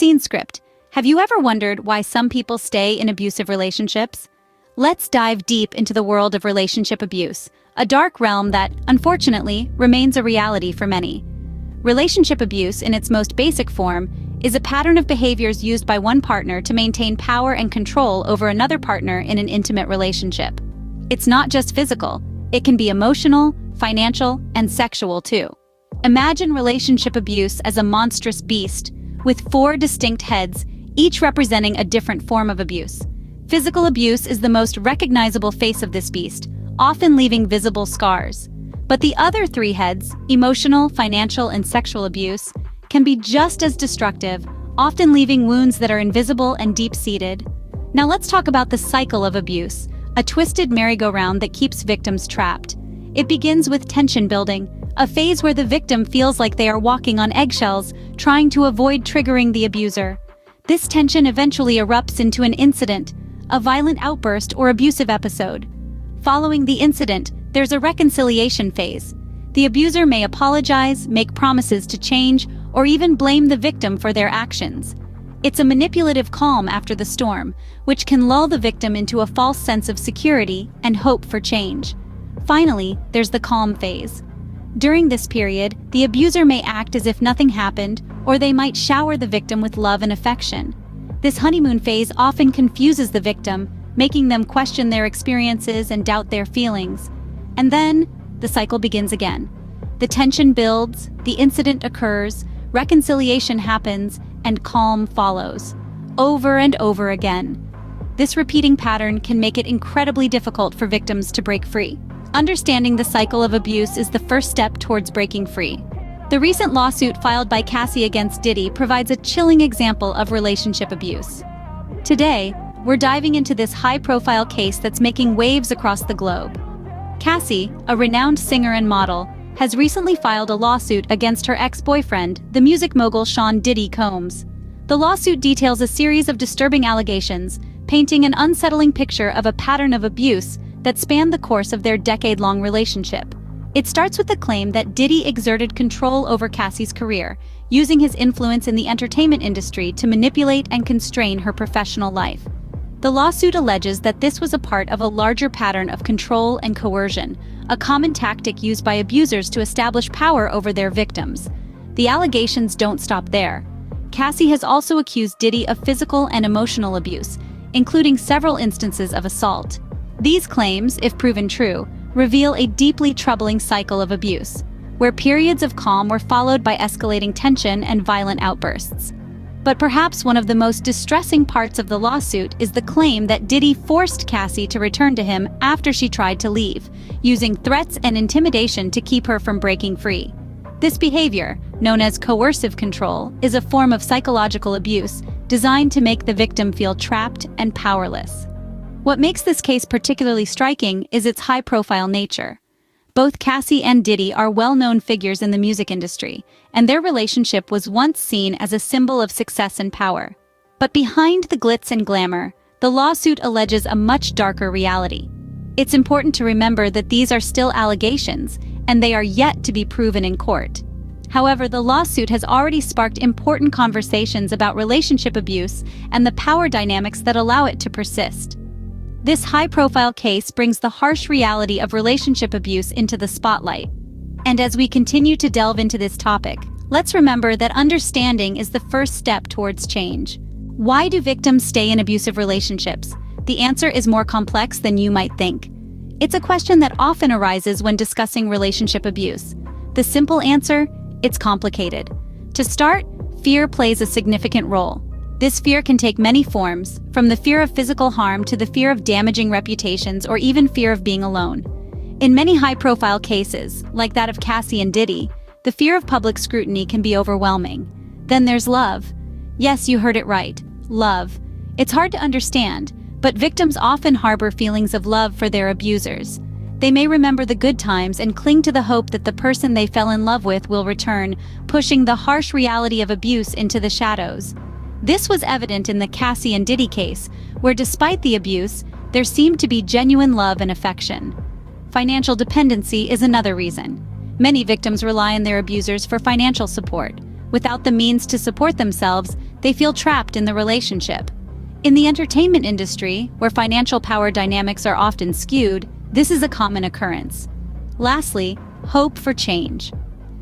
Scene script. Have you ever wondered why some people stay in abusive relationships? Let's dive deep into the world of relationship abuse, a dark realm that, unfortunately, remains a reality for many. Relationship abuse, in its most basic form, is a pattern of behaviors used by one partner to maintain power and control over another partner in an intimate relationship. It's not just physical, it can be emotional, financial, and sexual too. Imagine relationship abuse as a monstrous beast, with 4 distinct heads, each representing a different form of abuse. Physical abuse is the most recognizable face of this beast, often leaving visible scars. But the other 3 heads, emotional, financial, and sexual abuse, can be just as destructive, often leaving wounds that are invisible and deep-seated. Now let's talk about the cycle of abuse, a twisted merry-go-round that keeps victims trapped. It begins with tension building, a phase where the victim feels like they are walking on eggshells, trying to avoid triggering the abuser. This tension eventually erupts into an incident, a violent outburst or abusive episode. Following the incident, there's a reconciliation phase. The abuser may apologize, make promises to change, or even blame the victim for their actions. It's a manipulative calm after the storm, which can lull the victim into a false sense of security and hope for change. Finally, there's the calm phase. During this period, the abuser may act as if nothing happened, or they might shower the victim with love and affection. This honeymoon phase often confuses the victim, making them question their experiences and doubt their feelings. And then, the cycle begins again. The tension builds, the incident occurs, reconciliation happens, and calm follows, over and over again. This repeating pattern can make it incredibly difficult for victims to break free. Understanding the cycle of abuse is the first step towards breaking free. The recent lawsuit filed by Cassie against Diddy provides a chilling example of relationship abuse. Today, we're diving into this high-profile case that's making waves across the globe. Cassie, a renowned singer and model, has recently filed a lawsuit against her ex-boyfriend, the music mogul Sean Diddy Combs. The lawsuit details a series of disturbing allegations, painting an unsettling picture of a pattern of abuse that spanned the course of their decade-long relationship. It starts with the claim that Diddy exerted control over Cassie's career, using his influence in the entertainment industry to manipulate and constrain her professional life. The lawsuit alleges that this was a part of a larger pattern of control and coercion, a common tactic used by abusers to establish power over their victims. The allegations don't stop there. Cassie has also accused Diddy of physical and emotional abuse, including several instances of assault. These claims, if proven true, reveal a deeply troubling cycle of abuse, where periods of calm were followed by escalating tension and violent outbursts. But perhaps one of the most distressing parts of the lawsuit is the claim that Diddy forced Cassie to return to him after she tried to leave, using threats and intimidation to keep her from breaking free. This behavior, known as coercive control, is a form of psychological abuse designed to make the victim feel trapped and powerless. What makes this case particularly striking is its high-profile nature. Both Cassie and Diddy are well-known figures in the music industry, and their relationship was once seen as a symbol of success and power. But behind the glitz and glamour, the lawsuit alleges a much darker reality. It's important to remember that these are still allegations, and they are yet to be proven in court. However, the lawsuit has already sparked important conversations about relationship abuse and the power dynamics that allow it to persist. This high-profile case brings the harsh reality of relationship abuse into the spotlight. And as we continue to delve into this topic, let's remember that understanding is the first step towards change. Why do victims stay in abusive relationships? The answer is more complex than you might think. It's a question that often arises when discussing relationship abuse. The simple answer? It's complicated. To start, fear plays a significant role. This fear can take many forms, from the fear of physical harm to the fear of damaging reputations or even fear of being alone. In many high-profile cases, like that of Cassie and Diddy, the fear of public scrutiny can be overwhelming. Then there's love. Yes, you heard it right, love. It's hard to understand, but victims often harbor feelings of love for their abusers. They may remember the good times and cling to the hope that the person they fell in love with will return, pushing the harsh reality of abuse into the shadows. This was evident in the Cassie and Diddy case, where despite the abuse, there seemed to be genuine love and affection. Financial dependency is another reason. Many victims rely on their abusers for financial support, Without the means to support themselves, they feel trapped in the relationship. In the entertainment industry, where financial power dynamics are often skewed, this is a common occurrence. Lastly, hope for change.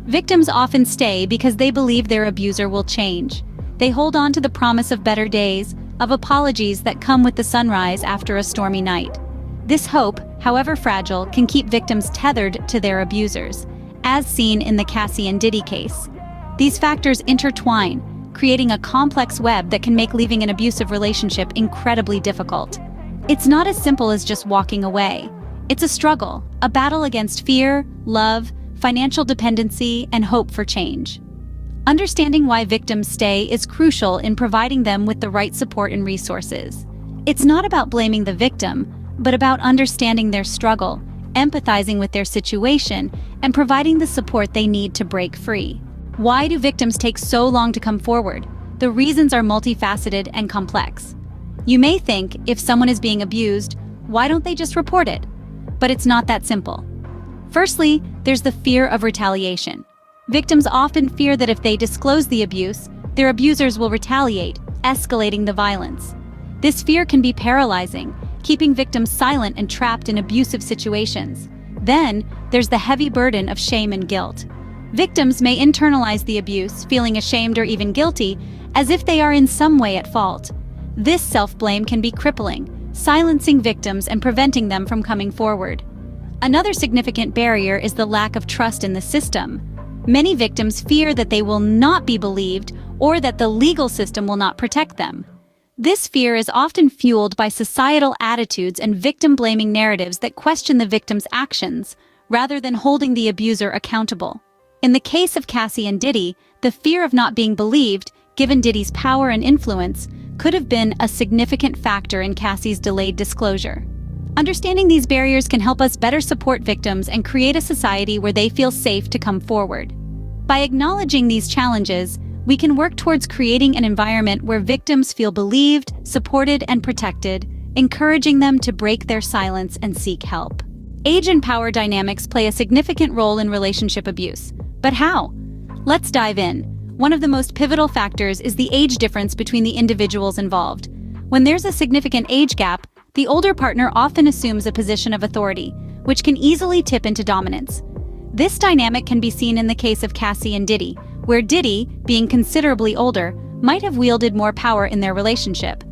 Victims often stay because they believe their abuser will change. They hold on to the promise of better days, of apologies that come with the sunrise after a stormy night. This hope, however fragile, can keep victims tethered to their abusers, as seen in the Cassie and Diddy case. These factors intertwine, creating a complex web that can make leaving an abusive relationship incredibly difficult. It's not as simple as just walking away. It's a struggle, a battle against fear, love, financial dependency, and hope for change. Understanding why victims stay is crucial in providing them with the right support and resources. It's not about blaming the victim, but about understanding their struggle, empathizing with their situation, and providing the support they need to break free. Why do victims take so long to come forward? The reasons are multifaceted and complex. You may think, if someone is being abused, why don't they just report it? But it's not that simple. Firstly, there's the fear of retaliation. Victims often fear that if they disclose the abuse, their abusers will retaliate, escalating the violence. This fear can be paralyzing, keeping victims silent and trapped in abusive situations. Then, there's the heavy burden of shame and guilt. Victims may internalize the abuse, feeling ashamed or even guilty, as if they are in some way at fault. This self-blame can be crippling, silencing victims and preventing them from coming forward. Another significant barrier is the lack of trust in the system. Many victims fear that they will not be believed or that the legal system will not protect them. This fear is often fueled by societal attitudes and victim-blaming narratives that question the victim's actions, rather than holding the abuser accountable. In the case of Cassie and Diddy, the fear of not being believed, given Diddy's power and influence, could have been a significant factor in Cassie's delayed disclosure. Understanding these barriers can help us better support victims and create a society where they feel safe to come forward. By acknowledging these challenges, we can work towards creating an environment where victims feel believed, supported, and protected, encouraging them to break their silence and seek help. Age and power dynamics play a significant role in relationship abuse. But how? Let's dive in. One of the most pivotal factors is the age difference between the individuals involved. When there's a significant age gap, the older partner often assumes a position of authority, which can easily tip into dominance. This dynamic can be seen in the case of Cassie and Diddy, where Diddy, being considerably older, might have wielded more power in their relationship.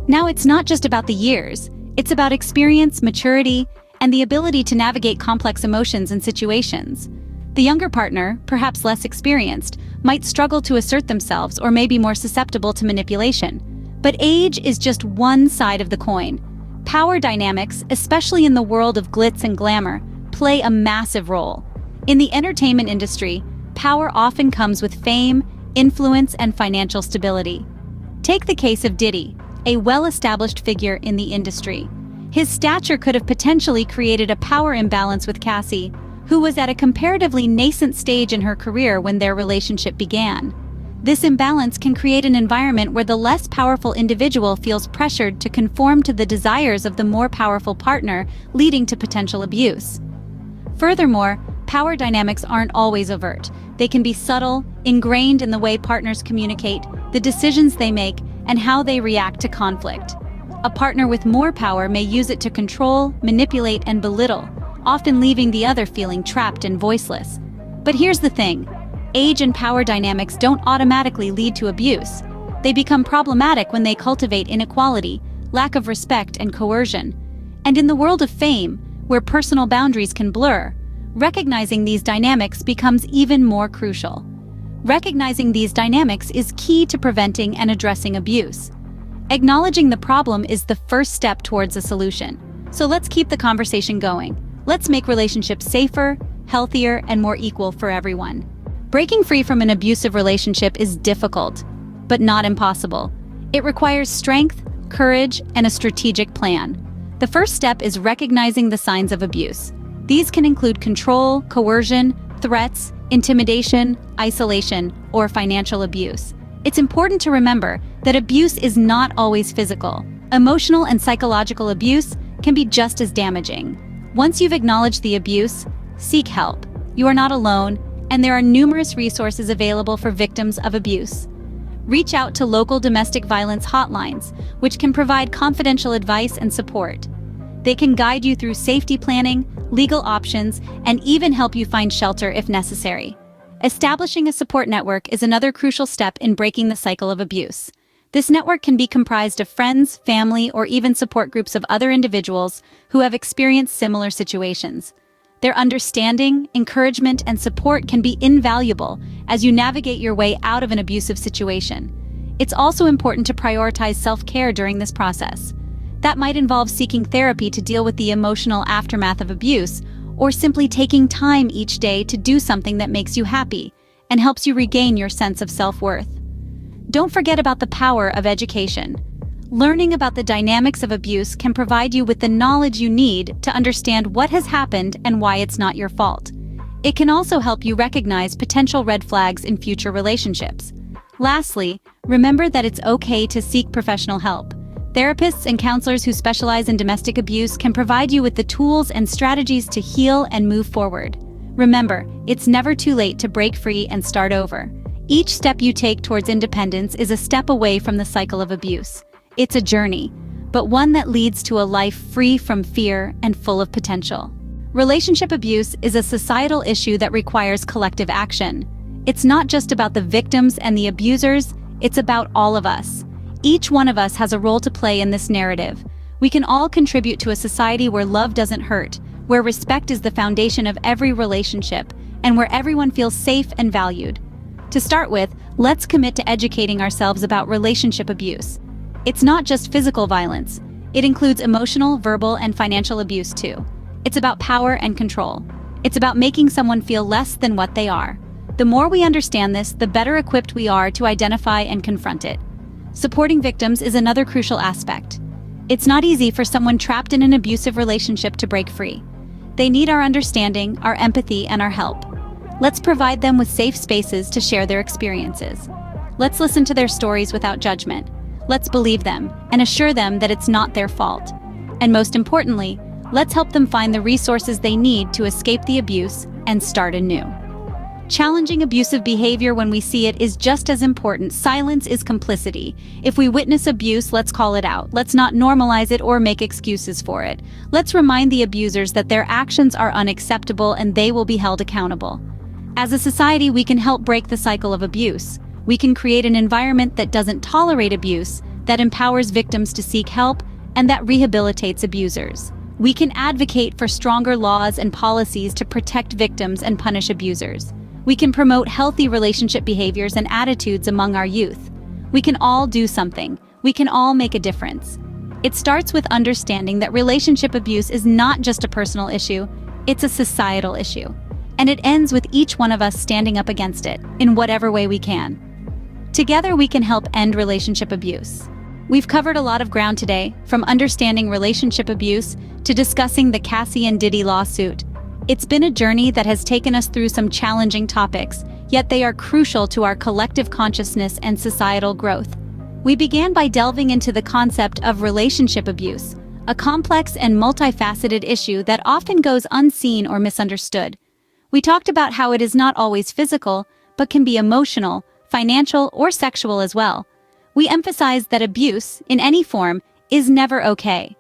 Now, it's not just about the years, it's about experience, maturity, and the ability to navigate complex emotions and situations. The younger partner, perhaps less experienced, might struggle to assert themselves or may be more susceptible to manipulation. But age is just one side of the coin. Power dynamics, especially in the world of glitz and glamour, play a massive role. In the entertainment industry, power often comes with fame, influence, and financial stability. Take the case of Diddy, a well-established figure in the industry. His stature could have potentially created a power imbalance with Cassie, who was at a comparatively nascent stage in her career when their relationship began. This imbalance can create an environment where the less powerful individual feels pressured to conform to the desires of the more powerful partner, leading to potential abuse. Furthermore, power dynamics aren't always overt. They can be subtle, ingrained in the way partners communicate, the decisions they make, and how they react to conflict. A partner with more power may use it to control, manipulate, and belittle, often leaving the other feeling trapped and voiceless. But here's the thing. Age and power dynamics don't automatically lead to abuse. They become problematic when they cultivate inequality, lack of respect, and coercion. And in the world of fame, where personal boundaries can blur, recognizing these dynamics becomes even more crucial. Recognizing these dynamics is key to preventing and addressing abuse. Acknowledging the problem is the first step towards a solution. So let's keep the conversation going. Let's make relationships safer, healthier, and more equal for everyone. Breaking free from an abusive relationship is difficult, but not impossible. It requires strength, courage, and a strategic plan. The first step is recognizing the signs of abuse. These can include control, coercion, threats, intimidation, isolation, or financial abuse. It's important to remember that abuse is not always physical. Emotional and psychological abuse can be just as damaging. Once you've acknowledged the abuse, seek help. You are not alone, and there are numerous resources available for victims of abuse. Reach out to local domestic violence hotlines, which can provide confidential advice and support. They can guide you through safety planning, legal options, and even help you find shelter if necessary. Establishing a support network is another crucial step in breaking the cycle of abuse. This network can be comprised of friends, family, or even support groups of other individuals who have experienced similar situations. Their understanding, encouragement, and support can be invaluable as you navigate your way out of an abusive situation. It's also important to prioritize self-care during this process. That might involve seeking therapy to deal with the emotional aftermath of abuse, or simply taking time each day to do something that makes you happy and helps you regain your sense of self-worth. Don't forget about the power of education. Learning about the dynamics of abuse can provide you with the knowledge you need to understand what has happened and why it's not your fault. It can also help you recognize potential red flags in future relationships. Lastly, remember that it's okay to seek professional help. Therapists and counselors who specialize in domestic abuse can provide you with the tools and strategies to heal and move forward. Remember, it's never too late to break free and start over. Each step you take towards independence is a step away from the cycle of abuse. It's a journey, but one that leads to a life free from fear and full of potential. Relationship abuse is a societal issue that requires collective action. It's not just about the victims and the abusers, it's about all of us. Each one of us has a role to play in this narrative. We can all contribute to a society where love doesn't hurt, where respect is the foundation of every relationship, and where everyone feels safe and valued. To start with, let's commit to educating ourselves about relationship abuse. It's not just physical violence. It includes emotional, verbal, and financial abuse too. It's about power and control. It's about making someone feel less than what they are. The more we understand this, the better equipped we are to identify and confront it. Supporting victims is another crucial aspect. It's not easy for someone trapped in an abusive relationship to break free. They need our understanding, our empathy, and our help. Let's provide them with safe spaces to share their experiences. Let's listen to their stories without judgment. Let's believe them and assure them that it's not their fault. And most importantly, let's help them find the resources they need to escape the abuse and start anew. Challenging abusive behavior when we see it is just as important. Silence is complicity. If we witness abuse, let's call it out. Let's not normalize it or make excuses for it. Let's remind the abusers that their actions are unacceptable and they will be held accountable. As a society, we can help break the cycle of abuse. We can create an environment that doesn't tolerate abuse, that empowers victims to seek help, and that rehabilitates abusers. We can advocate for stronger laws and policies to protect victims and punish abusers. We can promote healthy relationship behaviors and attitudes among our youth. We can all do something. We can all make a difference. It starts with understanding that relationship abuse is not just a personal issue, it's a societal issue. And it ends with each one of us standing up against it, in whatever way we can. Together we can help end relationship abuse. We've covered a lot of ground today, from understanding relationship abuse to discussing the Cassie and Diddy lawsuit. It's been a journey that has taken us through some challenging topics, yet they are crucial to our collective consciousness and societal growth. We began by delving into the concept of relationship abuse, a complex and multifaceted issue that often goes unseen or misunderstood. We talked about how it is not always physical, but can be emotional, financial, or sexual as well. We emphasized that abuse, in any form, is never okay.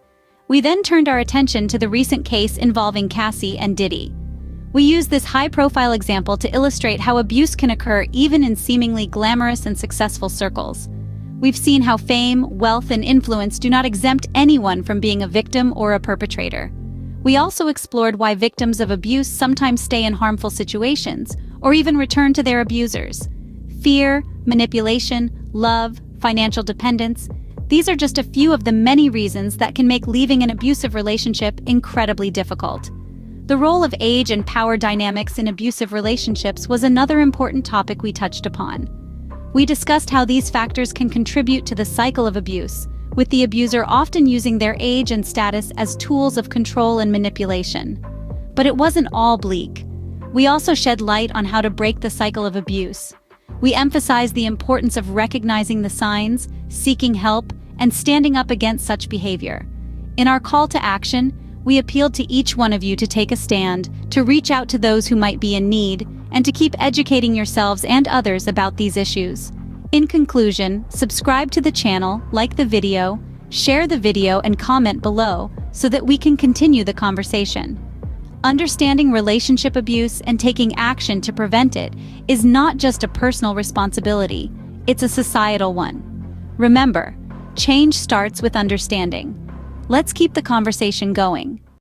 We then turned our attention to the recent case involving Cassie and Diddy. We used this high-profile example to illustrate how abuse can occur even in seemingly glamorous and successful circles. We've seen how fame, wealth, and influence do not exempt anyone from being a victim or a perpetrator. We also explored why victims of abuse sometimes stay in harmful situations, or even return to their abusers. Fear, manipulation, love, financial dependence. These are just a few of the many reasons that can make leaving an abusive relationship incredibly difficult. The role of age and power dynamics in abusive relationships was another important topic we touched upon. We discussed how these factors can contribute to the cycle of abuse, with the abuser often using their age and status as tools of control and manipulation. But it wasn't all bleak. We also shed light on how to break the cycle of abuse. We emphasized the importance of recognizing the signs, seeking help, and standing up against such behavior. In our call to action, we appealed to each one of you to take a stand, to reach out to those who might be in need, and to keep educating yourselves and others about these issues. In conclusion, subscribe to the channel, like the video, share the video and comment below so that we can continue the conversation. Understanding relationship abuse and taking action to prevent it is not just a personal responsibility, it's a societal one. Remember, change starts with understanding. Let's keep the conversation going.